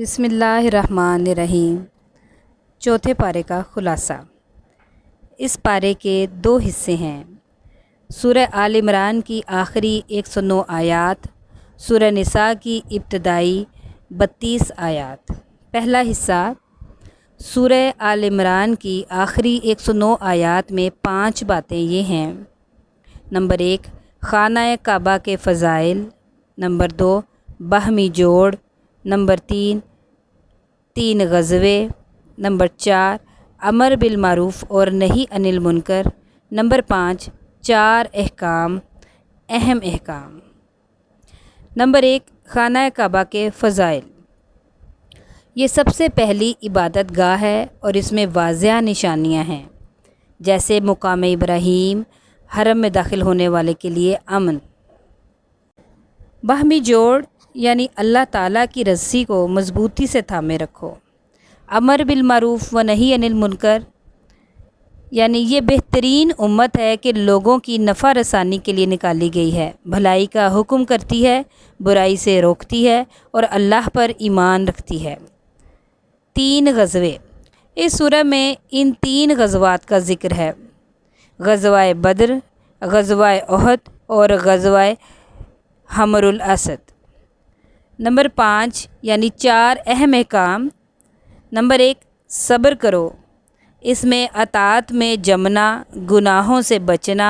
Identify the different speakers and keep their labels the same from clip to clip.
Speaker 1: بسم اللہ الرحمن الرحیم۔ چوتھے پارے کا خلاصہ۔ اس پارے کے 2 حصے ہیں۔ سورہ آل عمران کی آخری 109 آیات، سورہ نساء کی ابتدائی 32 آیات۔ پہلا حصہ سورہ آل عمران کی آخری 109 آیات میں 5 باتیں یہ ہیں۔ نمبر 1، خانہ کعبہ کے فضائل۔ نمبر 2، باہمی جوڑ۔ نمبر 3 غزوے۔ نمبر 4، امر بالمعروف اور نہی عن المنکر۔ نمبر 5، 4 احکام، اہم احکام۔ نمبر 1، خانہ کعبہ کے فضائل۔ یہ سب سے پہلی عبادت گاہ ہے اور اس میں واضح نشانیاں ہیں، جیسے مقام ابراہیم، حرم میں داخل ہونے والے کے لیے امن۔ باہمی جوڑ یعنی اللہ تعالیٰ کی رسی کو مضبوطی سے تھامے رکھو۔ امر بالمعروف و نہی عن المنکر یعنی یہ بہترین امت ہے کہ لوگوں کی نفع رسانی کے لیے نکالی گئی ہے، بھلائی کا حکم کرتی ہے، برائی سے روکتی ہے اور اللہ پر ایمان رکھتی ہے۔ 3 غزوے۔ اس سورہ میں ان 3 غزوات کا ذکر ہے: غزوہ بدر، غزوہ احد اور غزوہ حمر الاسد۔ نمبر 5 یعنی 4 اہم احکام۔ نمبر 1، صبر کرو۔ اس میں اطاعت میں جمنا، گناہوں سے بچنا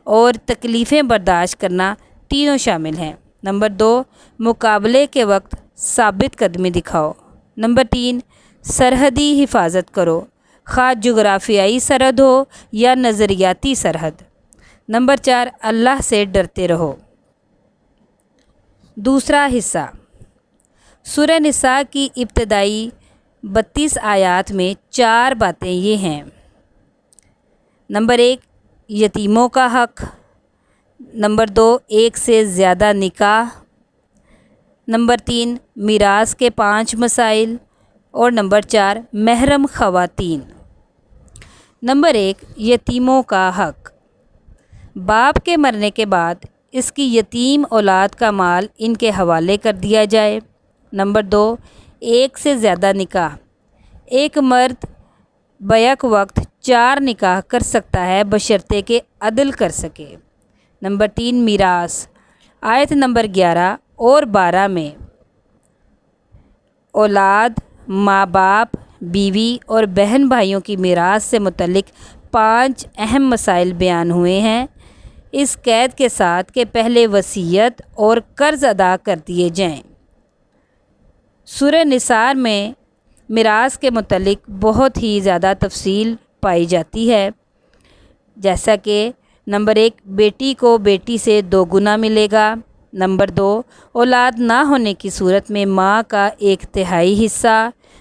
Speaker 1: اور تکلیفیں برداشت کرنا تینوں شامل ہیں۔ نمبر 2، مقابلے کے وقت ثابت قدمی دکھاؤ۔ نمبر 3، سرحدی حفاظت کرو، خواہ جغرافیائی سرحد ہو یا نظریاتی سرحد۔ نمبر 4، اللہ سے ڈرتے رہو۔ دوسرا حصہ سورہ نساء کی ابتدائی 32 آیات میں 4 باتیں یہ ہیں۔ نمبر 1، یتیموں کا حق۔ نمبر 2، 1 سے زیادہ نکاح۔ نمبر 3، میراث کے 5 مسائل اور نمبر 4، محرم خواتین۔ نمبر 1، یتیموں کا حق۔ باپ کے مرنے کے بعد اس کی یتیم اولاد کا مال ان کے حوالے کر دیا جائے۔ نمبر 2، 1 سے زیادہ نکاح۔ ایک مرد بیک وقت 4 نکاح کر سکتا ہے بشرطے کہ عدل کر سکے۔ نمبر 3، میراث۔ آیت نمبر 11 اور 12 میں اولاد، ماں باپ، بیوی اور بہن بھائیوں کی میراث سے متعلق 5 اہم مسائل بیان ہوئے ہیں، اس قید کے ساتھ کہ پہلے وصیت اور قرض ادا کر دیے جائیں۔ سورہ نساء میں میراث کے متعلق بہت ہی زیادہ تفصیل پائی جاتی ہے، جیسا کہ نمبر 1، بیٹی کو بیٹی سے 2 گنا ملے گا۔ نمبر 2، اولاد نہ ہونے کی صورت میں ماں کا 1/3 حصہ۔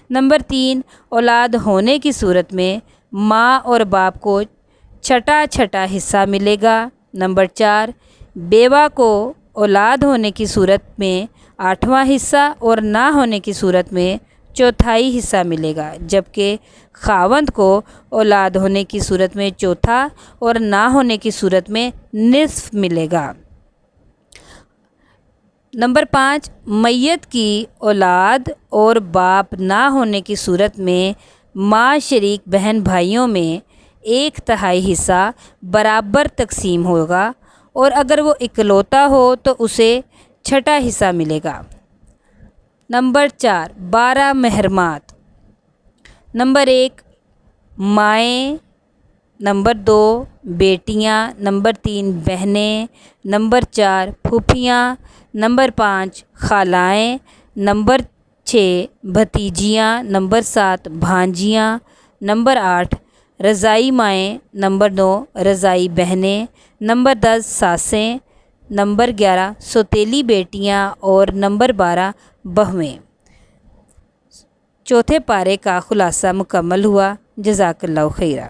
Speaker 1: نمبر 3، اولاد ہونے کی صورت میں ماں اور باپ کو چھٹا حصہ ملے گا۔ نمبر 4، بیوہ کو اولاد ہونے کی صورت میں 8واں حصہ اور نہ ہونے کی صورت میں 1/4 حصہ ملے گا، جبکہ خاوند کو اولاد ہونے کی صورت میں 1/4 اور نہ ہونے کی صورت میں نصف ملے گا۔ نمبر 5، میت کی اولاد اور باپ نہ ہونے کی صورت میں ماں شریک بہن بھائیوں میں 1/3 حصہ برابر تقسیم ہوگا اور اگر وہ اکلوتا ہو تو اسے 1/6 حصہ ملے گا۔ نمبر 4، 12 محرمات۔ نمبر 1، مائیں۔ نمبر 2، بیٹیاں۔ نمبر 3، بہنیں۔ نمبر 4، پھوپھیاں۔ نمبر 5، خالائیں۔ نمبر 6، بھتیجیاں۔ نمبر 7، بھانجیاں۔ نمبر 8، رضاعی مائیں۔ نمبر 9، رضاعی بہنیں۔ نمبر 10، ساسیں۔ نمبر 11، سوتیلی بیٹیاں اور نمبر 12، بہویں۔ چوتھے پارے کا خلاصہ مکمل ہوا۔ جزاک اللہ خیرہ۔